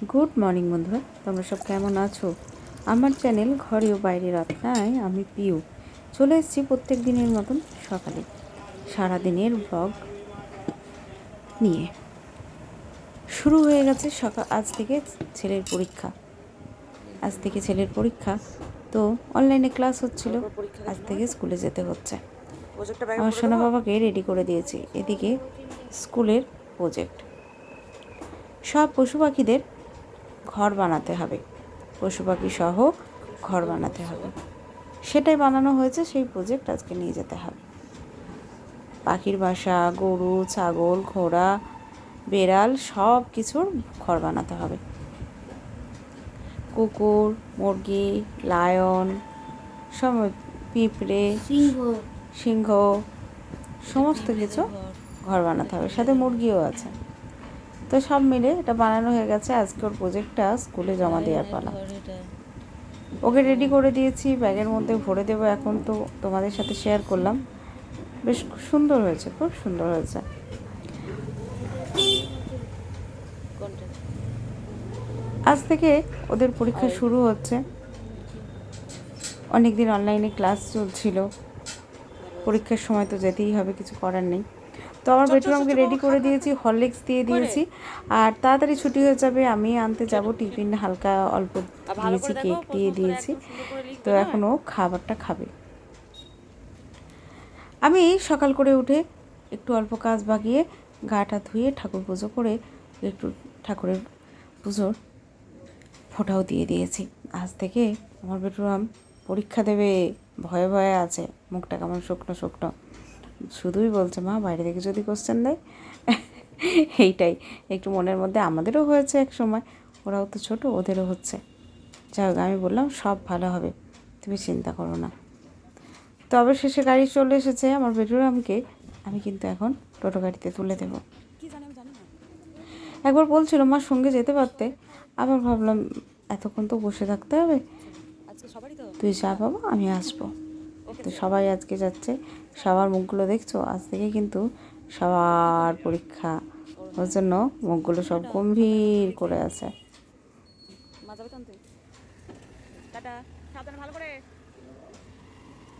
Good morning বন্ধুরা, তোমরা সব কেমন আছো? আমার চ্যানেল ঘরে ও বাইরের আত্মায় আমি পিউ চলে এসেছি প্রত্যেক দিনের মতন সকালে সারাদিনের ব্লগ নিয়ে। শুরু হয়ে গেছে আজ থেকে ছেলের পরীক্ষা। তো অনলাইনে ক্লাস হচ্ছিল, আজ থেকে স্কুলে যেতে হচ্ছে। আমার সোনা বাবাকে রেডি করে দিয়েছি। এদিকে স্কুলের প্রজেক্ট, সব পশু পাখিদের ঘর বানাতে হবে, পশু পাখি সহ ঘর বানাতে হবে, সেটাই বানানো হয়েছে। সেই প্রজেক্ট আজকে নিয়ে যেতে হবে। পাখির বাসা, গরু, ছাগল, ঘোড়া, বেড়াল সব কিছুর ঘর বানাতে হবে। কুকুর, মুরগি, লায়ন, সব, পিঁপড়ে, সিংহ, সমস্ত কিছু ঘর বানাতে হবে, সাথে মুরগিও আছে। তো সব মিলে এটা বানানো হয়ে গেছে। আজকে ওর প্রজেক্টটা স্কুলে জমা দেওয়ার পালা। ওকে রেডি করে দিয়েছি, ব্যাগের মধ্যে ভরে দেবো। এখন তো তোমাদের সাথে শেয়ার করলাম, বেশ সুন্দর হয়েছে, খুব সুন্দর হয়েছে। আজ থেকে ওদের পরীক্ষা শুরু হচ্ছে। অনেক দিন অনলাইনে ক্লাস চলছিল, পরীক্ষার সময় তো যেতেই হবে, কিছু করার নেই। তো আমার বেডরুমকে রেডি করে দিয়েছি, হরলিক্স দিয়ে দিয়েছি, আর তাড়াতাড়ি ছুটি হয়ে যাবে। আমি আনতে যাব, টিফিন হালকা অল্প দিয়েছি, কেক দিয়ে দিয়েছি। তো এখনও খাবারটা খাবে। আমি সকাল করে উঠে একটু অল্প কাজ বাগিয়ে গাটা ধুয়ে ঠাকুর পুজো করে একটু ঠাকুরের পুজোর ফোঁটাও দিয়ে দিয়েছি। আজ থেকে আমার বেডরুম পরীক্ষা দেবে, ভয়ে ভয়ে আছে, মুখটা কেমন শুকনো শুকনো, শুধুই বলছে মা বাইরে থেকে যদি কোশ্চেন দেয়। এইটাই একটু মনের মধ্যে। আমাদেরও হয়েছে এক সময়, ওরাও তো ছোটো, ওদেরও হচ্ছে। যাই হোক, আমি বললাম সব ভালো হবে, তুমি চিন্তা করো না। তো অবশেষে গাড়ি চলে এসেছে। আমার বেডরুমকে আমি কিন্তু এখন টোটো গাড়িতে তুলে দেবো। একবার বলছিল মা সঙ্গে যেতে পারতে, আবার ভাবলাম এতক্ষণ তো বসে থাকতে হবে, তুই যা বাবা, আমি আসবো। তো সবাই আজকে যাচ্ছে, সবার মুখগুলো দেখছো, আজ থেকে কিন্তু সবার পরীক্ষা, ওর জন্য মুখগুলো সব গম্ভীর করে আছে।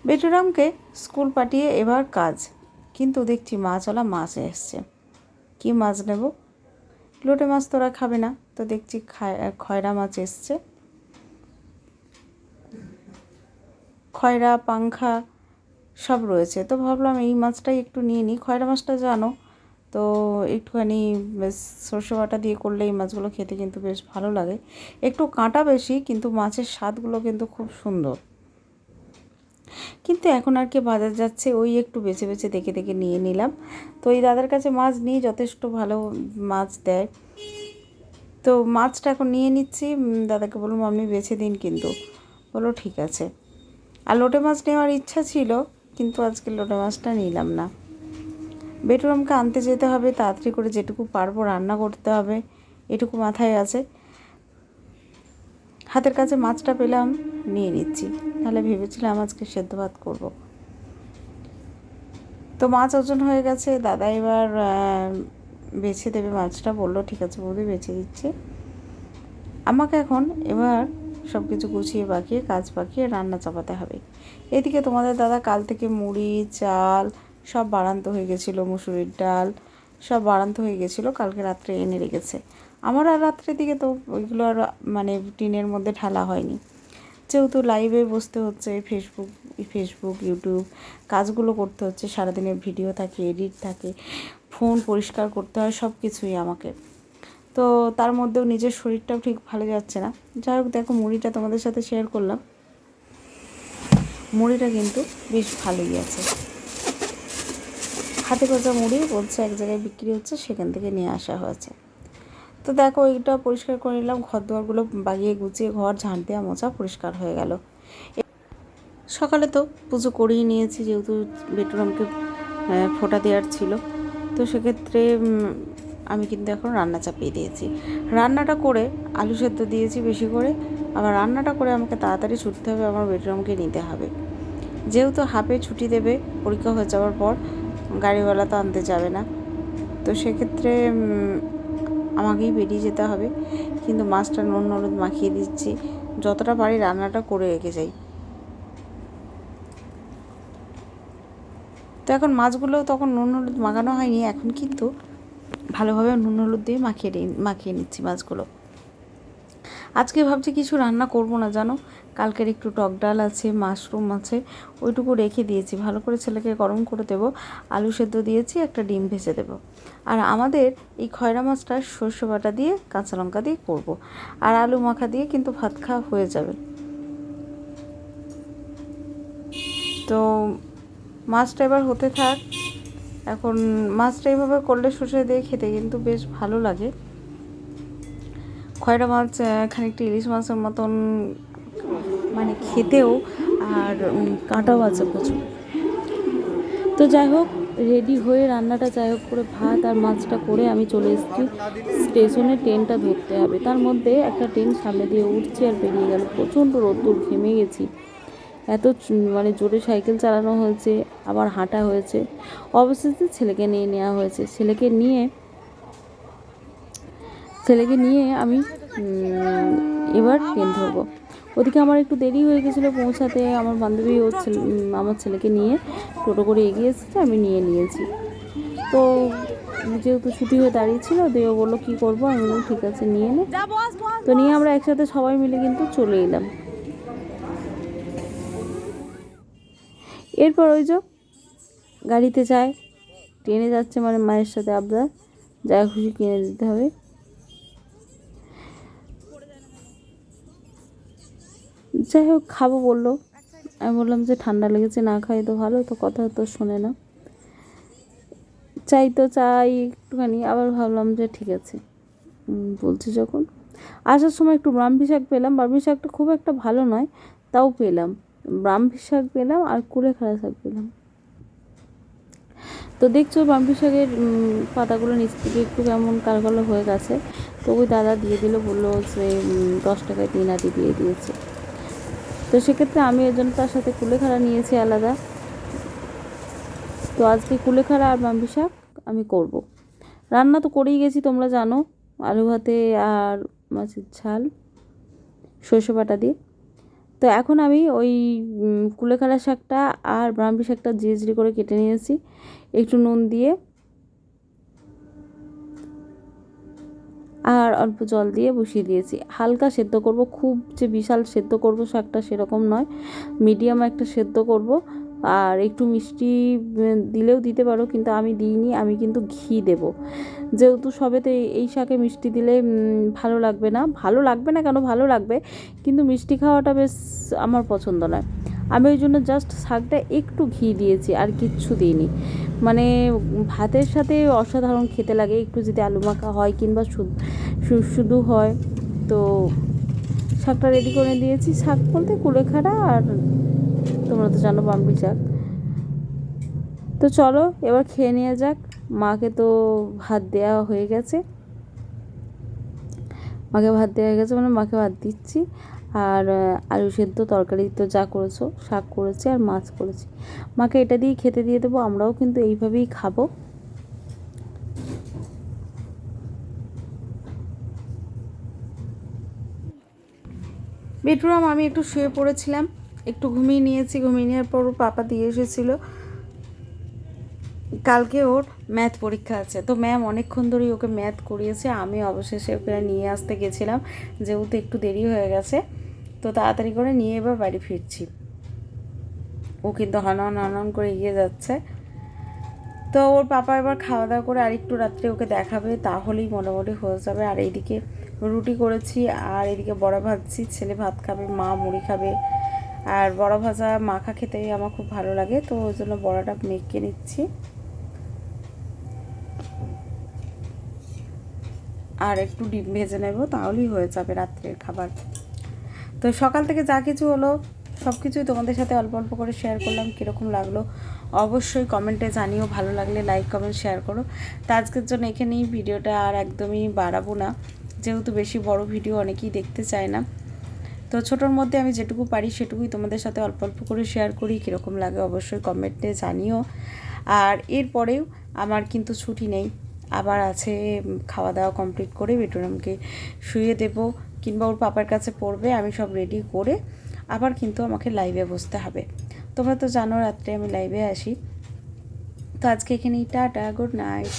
বেটুরামকে স্কুল পাঠিয়ে এবার কাজ, কিন্তু দেখছি মাছওয়ালা মাছ এসছে। কি মাছ নেব? লোটে মাছ তোরা খাবে না, তো দেখছি খয়রা মাছ এসছে, খয়রা, পাংখা সব রয়েছে। তো ভাবলাম এই মাছটাই একটু নিয়ে নিই। খয়রা মাছটা জানো তো একটুখানি বেশ সর্ষে বাটা দিয়ে করলে এই মাছগুলো খেতে কিন্তু বেশ ভালো লাগে। একটু কাঁটা বেশি, কিন্তু মাছের স্বাদগুলো কিন্তু খুব সুন্দর। কিন্তু এখন আর কি বাজার যাচ্ছে, ওই একটু বেছে বেছে দেখে দেখে নিয়ে নিলাম। তো এই দাদার কাছে মাছ নিয়ে যথেষ্ট ভালো মাছ দেয়। তো মাছটা এখন নিয়ে নিচ্ছি। দাদাকে বললাম আপনি বেছে দিন, কিন্তু বলো ঠিক আছে। আর লোটে মাছ নেওয়ার ইচ্ছা ছিল, কিন্তু আজকে লোটে মাছটা নিলাম না। বেডরুমকে আনতে যেতে হবে, তাড়াতাড়ি করে যেটুকু পারবো রান্না করতে হবে, এটুকু মাথায় আছে। হাতের কাছে মাছটা পেলাম, নিয়ে নিচ্ছি। তাহলে ভেবেছিলাম আজকে সেদ্ধ ভাত করবো। তো মাছ ওজন হয়ে গেছে, দাদা এবার বেছে দেবে মাছটা। বললো ঠিক আছে বৌদি, বেছে দিচ্ছি। আমাকে এখন এবার সব কিছু গুছিয়ে পাকিয়ে কাজ পাকিয়ে রান্না চাপাতে হবে। এদিকে তোমাদের দাদা কাল থেকে মুড়ি, চাল সব বাড়ান্ত হয়ে গেছিলো, মুসুরির ডাল সব বাড়ান্ত হয়ে গেছিলো, কালকে রাত্রে এনে রেখেছে। আমার আর রাত্রের দিকে তো ওইগুলো আর মানে টিনের মধ্যে ঢালা হয়নি, যেহেতু লাইভে বসতে হচ্ছে, ফেসবুক ইউটিউব কাজগুলো করতে হচ্ছে, সারাদিনের ভিডিও থাকে, এডিট থাকে, ফোন পরিষ্কার করতে হয়, সব কিছুই আমাকে। তো তার মধ্যেও নিজের শরীরটাও ঠিক ভালো যাচ্ছে না। যাই হোক, দেখো মুড়িটা তোমাদের সাথে শেয়ার করলাম। মুড়িটা কিন্তু বেশ ভালোই আছে, হাতে ভাজা মুড়ি বলছে এক জায়গায় বিক্রি হচ্ছে, সেখান থেকে নিয়ে আসা হয়েছে। তো দেখো এইটা পরিষ্কার করে নিলাম, ঘর দুয়ারগুলো বাগিয়ে গুছিয়ে ঘর ঝাঁট দেওয়া মোছা পরিষ্কার হয়ে গেল। সকালে তো পুজো করেই নিয়েছি, যেহেতু বেটুরামকে ফোঁটা দেওয়ার ছিল। তো সেক্ষেত্রে আমি কিন্তু এখন রান্না চাপিয়ে দিয়েছি। রান্নাটা করে আলু সেদ্ধ দিয়েছি বেশি করে। আবার রান্নাটা করে আমাকে তাড়াতাড়ি ছুটতে হবে, আমার বেটুরামকে নিতে হবে। যেহেতু হাফে ছুটি দেবে পরীক্ষা হয়ে যাওয়ার পর, গাড়িওয়ালা তো আনতে যাবে না। তো সেক্ষেত্রে আমাকেই বেরিয়ে যেতে হবে, কিন্তু মাছটা নুন হলুদ মাখিয়ে দিচ্ছি, যতটা পারি রান্নাটা করে রেখে যাই। তো এখন মাছগুলো তখন নুন হলুদ মাখানো হয়নি, এখন কিন্তু ভালোভাবে নুন হলুদ দিয়ে মাখিয়ে নিচ্ছি মাছগুলো। আজকে ভাবছি কিছু রান্না করব না জানো, কালকের একটু টক ডাল আছে, মাশরুম আছে, ওইটুকু রেখে দিয়েছি, ভালো করে ছেলেকে গরম করে দেবো, আলু সেদ্ধ দিয়েছি, একটা ডিম ভেজে দেবো। আর আমাদের এই খয়রা মাছটা সর্ষে বাটা দিয়ে কাঁচা লঙ্কা দিয়ে করব, আর আলু মাখা দিয়ে কিন্তু ভাত খাওয়া হয়ে যাবে। তো মাছটা এবার হতে থাক। এখন মাছটা এইভাবে করলে সর্ষে দিয়ে খেতে কিন্তু বেশ ভালো লাগে। খয়রা মাছ খানিকটা ইলিশ মাছের মতন মানে খেতেও, আর কাঁটাও আছে প্রচুর। তো যাই হোক, রেডি হয়ে রান্নাটা যাই হোক করে ভাত আর মাছটা করে আমি চলে এসেছি স্টেশনে, ট্রেনটা ধরতে হবে। তার মধ্যে একটা ট্রেন সামনে দিয়ে উঠছে আর বেরিয়ে গেল, প্রচণ্ড রোদ্দুর, ঘেমে গেছি। এত মানে জোরে সাইকেল চালানো হয়েছে, আবার হাঁটা হয়েছে। অবশেষে ছেলেকে নিয়ে নেওয়া হয়েছে। ছেলেকে নিয়ে আমি এবার ট্রেন ধরবো। ওদিকে আমার একটু দেরি হয়ে গেছিলো পৌঁছাতে। আমার বান্ধবী আমার ছেলেকে নিয়ে টোটো করে এগিয়ে এসেছে, আমি নিয়ে নিয়েছি। তো যেহেতু ছুটি হয়ে দাঁড়িয়েছিল, দেও বললো কী করবো, আমি বললাম ঠিক আছে নিয়ে নে। তো নিয়ে আমরা একসাথে সবাই মিলে কিন্তু চলে এলাম। এরপর ওই যে গাড়িতে যায়, ট্রেনে যাচ্ছে মানে মায়ের সাথে আবদার, যা খুশি কিনে দিতে হবে। যাই হোক খাবো বললো, আমি বললাম যে ঠান্ডা লেগেছে, না খাই তো ভালো, তো কথা তো শোনে না। চাই একটুখানি, আবার ভাবলাম যে ঠিক আছে বলছি যখন। আসার সময় একটু ব্রাহ্মী শাক পেলাম, ব্রাহ্মী শাকটা খুব একটা ভালো নয়, তাও পেলাম। ব্রাহ্মী শাক পেলাম আর কুলেখাড়া শাক পেলাম। তো দেখছো ব্রাহ্মী শাকের পাতাগুলো নিচ থেকে একটু কেমন কালো কালো হয়ে গেছে, তো ওই দাদা দিয়ে দিল, বললো যে 10 টাকায় 3 আটি দিয়ে দিয়েছে। তো সেক্ষেত্রে আমি এর জন্য তার সাথে কুলেখাড়া নিয়েছি আলাদা। তো আজকে কুলেখাড়া আর ব্রাহ্মী শাক আমি করব। রান্না তো করেই গেছি তোমরা জানো, আলু ভাতে আর মাছের ঝাল সর্ষে বাটা দিয়ে। তো এখন আমি ওই কুলেখাড়া শাকটা আর ব্রাহ্মী শাকটা জিরি করে কেটে নিয়েছি, একটু নুন দিয়ে আর অল্প জল দিয়ে বসিয়ে দিয়েছি। হালকা সেদ্ধ করব, খুব যে বিশাল সেদ্ধ করব শাকটা সেরকম নয়, মিডিয়াম একটা সেদ্ধ করব। আর একটু মিষ্টি দিলেও দিতে পারো, কিন্তু আমি দিইনি, আমি কিন্তু ঘি দেব। যেহেতু সবেতে এই শাকে মিষ্টি দিলে ভালো লাগবে না কেন, ভালো লাগবে, কিন্তু মিষ্টি খাওয়াটা বেশ আমার পছন্দ নয়। আমি ওই জন্য জাস্ট শাকটা একটু ঘি দিয়েছি, আর কিচ্ছু দিইনি। মানে ভাতের সাথে অসাধারণ খেতে লাগে, একটু যদি আলু মাখা হয় কিংবা শুধু হয়। তো শাকটা রেডি করে দিয়েছি। শাক বলতে কুলেখাড়া আর তোমরা তো জানো ব্রাহ্মী শাক। তো চলো এবার খেয়ে নেওয়া যাক। মাকে তো ভাত দেওয়া হয়ে গেছে, মানে মাকে ভাত দিচ্ছি। আর আলু সেদ্ধ তরকারি তো যা করেছো, শাক করেছি আর মাছ করেছি, মাকে এটা দিয়ে খেতে দিয়ে দেবো। আমরাও কিন্তু এইভাবেই খাবো। বেডরুম আমি একটু শুয়ে পড়েছিলাম, একটু ঘুমিয়ে নিয়েছি। ঘুমিয়ে নেওয়ার পর পাপা দিয়ে এসেছিলো, কালকে ওর ম্যাথ পরীক্ষা আছে। তো ম্যাম অনেকক্ষণ ধরেই ওকে ম্যাথ করিয়েছে। আমি অবশেষে ওকে নিয়ে আসতে গেছিলাম, যেহেতু একটু দেরি হয়ে গেছে, তো তাড়াতাড়ি করে নিয়ে এবার বাড়ি ফিরছি। ও কিন্তু হনন করে এগিয়ে যাচ্ছে। তো ওর পাপা এবার খাওয়া দাওয়া করে আরেকটু রাত্রে ওকে দেখাবে, তাহলেই মোটামুটি হয়ে যাবে। আর এইদিকে রুটি করেছি, আর এদিকে বড়া ভাজছি। ছেলে ভাত খাবে, মা মুড়ি খাবে। আর বড়া ভাজা মাখা খেতে আমার খুব ভালো লাগে, তো ওই জন্য বড়াটা মেখে নিচ্ছি। আর একটু ডিম ভেজে নেব, তাহলেই হয়ে যাবে রাত্রের খাবার। তো সকাল থেকে যা কিছু হলো সব কিছুই তোমাদের সাথে অল্প অল্প করে শেয়ার করলাম। কীরকম লাগলো অবশ্যই কমেন্টে জানিও, ভালো লাগলে লাইক কমেন্ট শেয়ার করো। তো আজকের জন্য এখানেই ভিডিওটা আর একদমই বাড়াবো না, যেহেতু বেশি বড় ভিডিও অনেকেই দেখতে চায় না। তো ছোটোর মধ্যে আমি যেটুকু পারি সেটুকুই তোমাদের সাথে অল্প অল্প করে শেয়ার করি। কীরকম লাগে অবশ্যই কমেন্টে জানিও। আর এরপরেও আমার কিন্তু ছুটি নেই, আবার আছে খাওয়া দাওয়া কমপ্লিট করে বিটুরামকে শুয়ে দেব, কিংবা ওর পাপার কাছে পড়বে, আমি সব রেডি করে আবার কিন্তু আমাকে লাইভে বসতে হবে। তোমরা তো জানো রাত্রে আমি লাইভে আসি। তো আজকে এখানেই টাটা, গুড নাইট।